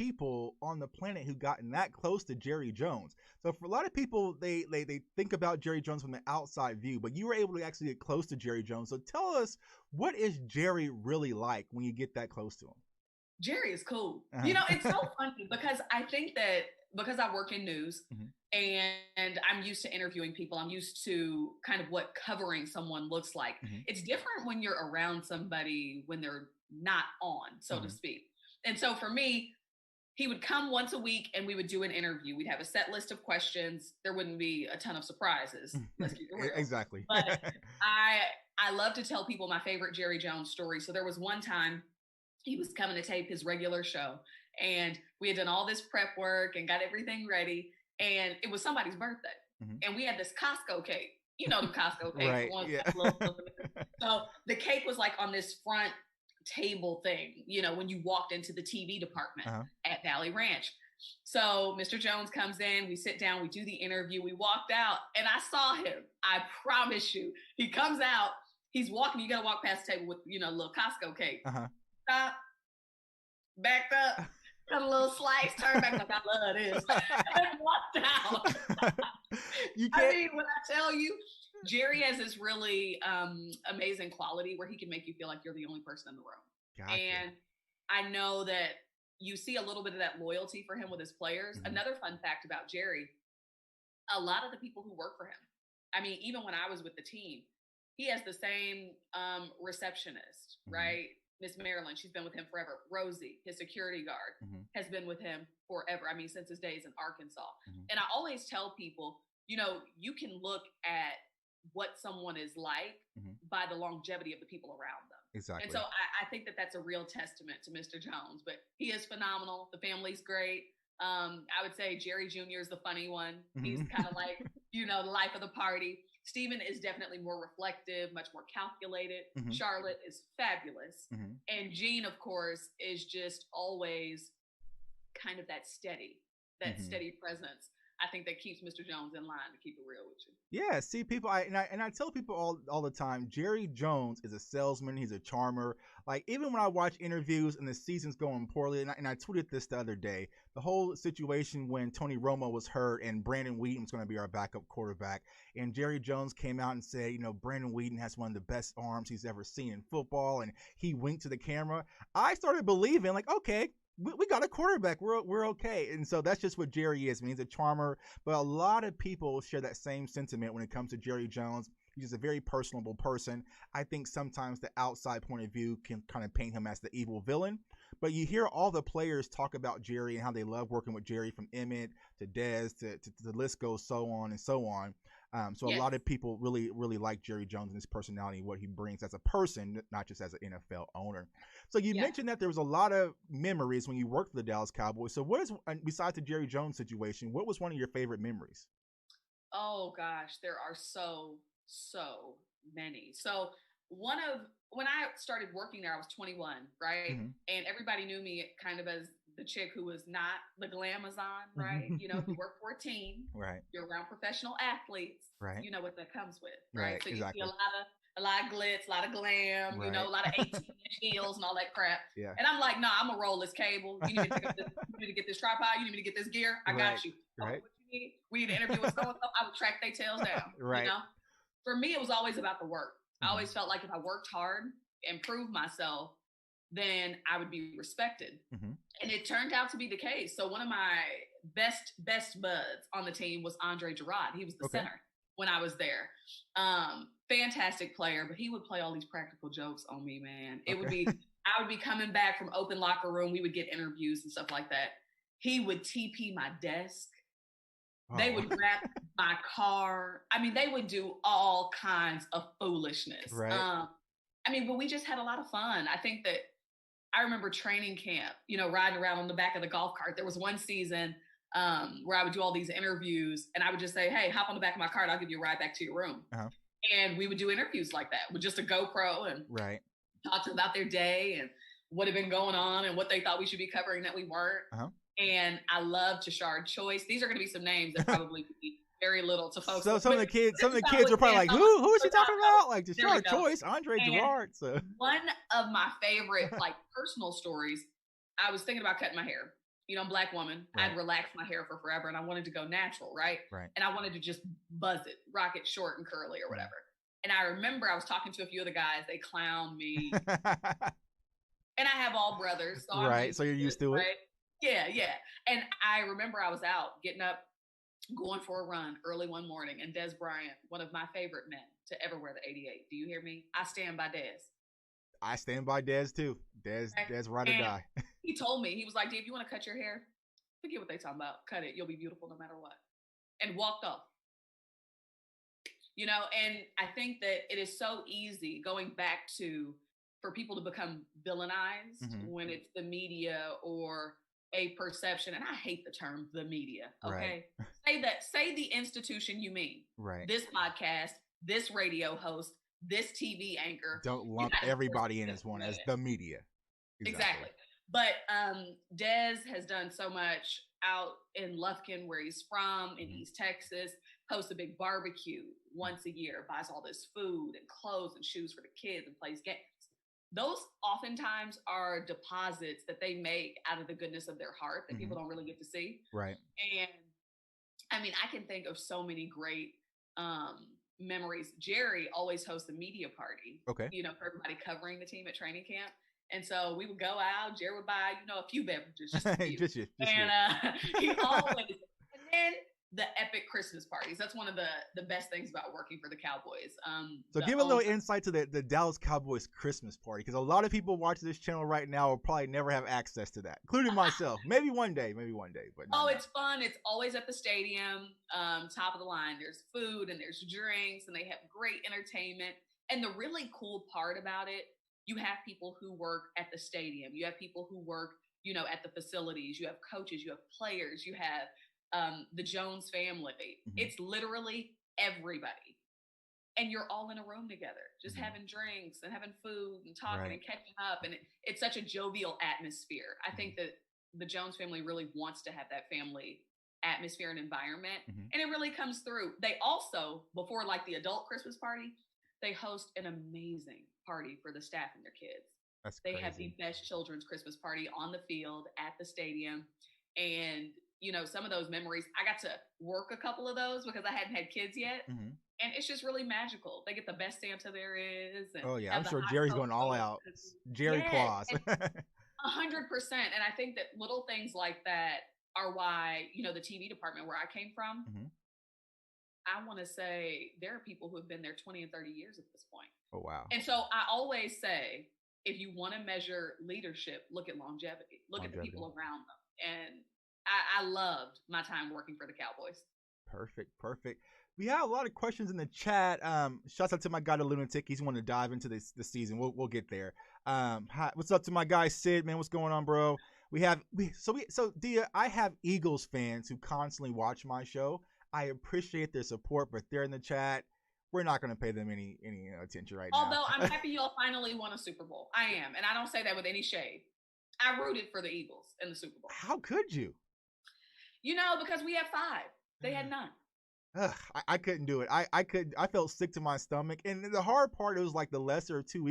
people on the planet who gotten that close to Jerry Jones. So for a lot of people, they think about Jerry Jones from the outside view, but you were able to actually get close to Jerry Jones. So tell us, what is Jerry really like when you get that close to him? Jerry is cool. It's so funny because I think that because I work in news and I'm used to interviewing people, I'm used to kind of what covering someone looks like. It's different when you're around somebody when they're not on, so to speak. And so for me, he would come once a week and we would do an interview. We'd have a set list of questions. There wouldn't be a ton of surprises. Let's keep it real. Exactly. But I love to tell people my favorite Jerry Jones story. So there was one time he was coming to tape his regular show and we had done all this prep work and got everything ready. And it was somebody's birthday. And we had this Costco cake. You know the Costco cake. Right. Yeah. So the cake was like on this front table thing, when you walked into the TV department at Valley Ranch. So Mr. Jones comes in, we sit down, we do the interview, we walked out, and I saw him. I promise you. He comes out, he's walking, you got to walk past the table with, a little Costco cake. Stop, backed up, got a little slice, turned back like, I love this, and walked out. I mean, when I tell you, Jerry has this really amazing quality where he can make you feel like you're the only person in the room. Gotcha. And I know that you see a little bit of that loyalty for him with his players. Another fun fact about Jerry, a lot of the people who work for him, I mean, even when I was with the team, he has the same receptionist, right? Miss Marilyn, she's been with him forever. Rosie, his security guard, has been with him forever. I mean, since his days in Arkansas. And I always tell people, you can look at what someone is like by the longevity of the people around them. Exactly. And so I think that that's a real testament to Mr. Jones, but he is phenomenal. The family's great. I would say Jerry Jr. is the funny one. He's kind of like, the life of the party. Stephen is definitely more reflective, much more calculated. Charlotte is fabulous. And Jean, of course, is just always kind of that steady presence. I think that keeps Mr. Jones in line, to keep it real with you. Yeah, see, people, I tell people all the time, Jerry Jones is a salesman. He's a charmer. Like, even when I watch interviews and the season's going poorly, and I tweeted this the other day, the whole situation when Tony Romo was hurt and Brandon Wheaton was going to be our backup quarterback, and Jerry Jones came out and said, Brandon Wheaton has one of the best arms he's ever seen in football, and he winked to the camera. I started believing, like, okay, we got a quarterback. We're okay. And so that's just what Jerry is. I mean, he's a charmer, but a lot of people share that same sentiment when it comes to Jerry Jones. He's just a very personable person. I think sometimes the outside point of view can kind of paint him as the evil villain, but you hear all the players talk about Jerry and how they love working with Jerry, from Emmett to Dez to the list goes so on and so on. So a lot of people really, really like Jerry Jones and his personality and what he brings as a person, not just as an NFL owner. So you mentioned that there was a lot of memories when you worked for the Dallas Cowboys. So what is, besides the Jerry Jones situation, what was one of your favorite memories? Oh gosh, there are so many. So when I started working there, I was 21, right? And everybody knew me kind of as the chick who was not the glamazon, right? You work for a team, right? You're around professional athletes, right? You know what that comes with, right? So exactly. You see a lot of glitz, a lot of glam, right. A lot of 18-inch heels and all that crap. Yeah. And I'm like, no, I'm gonna roll this cable. You need to pick up this, you need to get this tripod. You need me to get this gear. I got you. Right. What you need? We need to interview with someone. I would track their tails down. Right. For me, it was always about the work. I always felt like if I worked hard and proved myself, then I would be respected. And it turned out to be the case. So one of my best buds on the team was Andre Gerard. He was the center when I was there. Fantastic player, but he would play all these practical jokes on me, man. It would be, I would be coming back from open locker room. We would get interviews and stuff like that. He would TP my desk. Oh. They would wrap my car. I mean, they would do all kinds of foolishness. Right. But we just had a lot of fun. I think that I remember training camp, riding around on the back of the golf cart. There was one season where I would do all these interviews and I would just say, hey, hop on the back of my cart. I'll give you a ride back to your room. And we would do interviews like that with just a GoPro and talk to them about their day and what had been going on and what they thought we should be covering that we weren't. And I love Tashard Choice. These are going to be some names that probably would be very little to folks. So some of the kids were probably like, who is he talking about? Like Tashard Choice, Andre Gerard. So one of my favorite personal stories, I was thinking about cutting my hair. I'm a Black woman. Right. I'd relaxed my hair for forever and I wanted to go natural, right? Right. And I wanted to just buzz it, rock it short and curly or whatever. And I remember I was talking to a few of the guys, they clowned me. And I have all brothers. So right. So you're used to it. Right? Yeah, yeah. And I remember I was out getting up, going for a run early one morning, and Des Bryant, one of my favorite men to ever wear the 88. Do you hear me? I stand by Des. I stand by Des too. Des ride or die. He told me, he was like, Dave, you want to cut your hair? Forget what they talking about. Cut it. You'll be beautiful no matter what. And walked off. And I think that it is so easy going back to for people to become villainized when it's the media or a perception. And I hate the term the media. Okay. Right. Say the institution you mean. Right. This podcast, this radio host, this TV anchor. Don't lump everybody in as one as the media. Exactly. But Des has done so much out in Lufkin, where he's from, in East Texas, hosts a big barbecue once a year, buys all this food and clothes and shoes for the kids and plays games. Those oftentimes are deposits that they make out of the goodness of their heart that people don't really get to see. Right. And I mean, I can think of so many great memories. Jerry always hosts a media party, for everybody covering the team at training camp. And so we would go out, Jerry would buy, a few beverages. Just you. He always, and then the epic Christmas parties. That's one of the best things about working for the Cowboys. So give a little insight to the Dallas Cowboys Christmas party, because a lot of people watching this channel right now will probably never have access to that, including myself. Maybe one day, but it's fun. It's always at the stadium, top of the line. There's food and there's drinks and they have great entertainment. And the really cool part about it, you have people who work at the stadium. You have people who work, at the facilities. You have coaches. You have players. You have the Jones family. It's literally everybody. And you're all in a room together, just having drinks and having food and talking and catching up. And it's such a jovial atmosphere. I think that the Jones family really wants to have that family atmosphere and environment. And it really comes through. They also, before like the adult Christmas party, they host an amazing party for the staff and their kids. They have the best children's Christmas party on the field at the stadium. And, some of those memories, I got to work a couple of those because I hadn't had kids yet. And it's just really magical. They get the best Santa there is. And I'm sure Jerry's going all out. Jerry Claus. 100%. And I think that little things like that are why, the TV department where I came from, I want to say there are people who have been there 20 and 30 years at this point. Oh, wow. And so I always say, if you want to measure leadership, look at longevity. Look at the people around them. And I loved my time working for the Cowboys. Perfect. We have a lot of questions in the chat. Shouts out to my guy, the Lunatic. He's wanting to dive into this season. We'll get there. Hi, what's up to my guy, Sid, man? What's going on, bro? So Dia, I have Eagles fans who constantly watch my show. I appreciate their support, but they're in the chat. We're not going to pay them any attention right now. Although I'm happy y'all finally won a Super Bowl. I am. And I don't say that with any shade. I rooted for the Eagles in the Super Bowl. How could you? Because we had 5. They had none. I couldn't do it. I felt sick to my stomach. And the hard part, it was like the lesser of two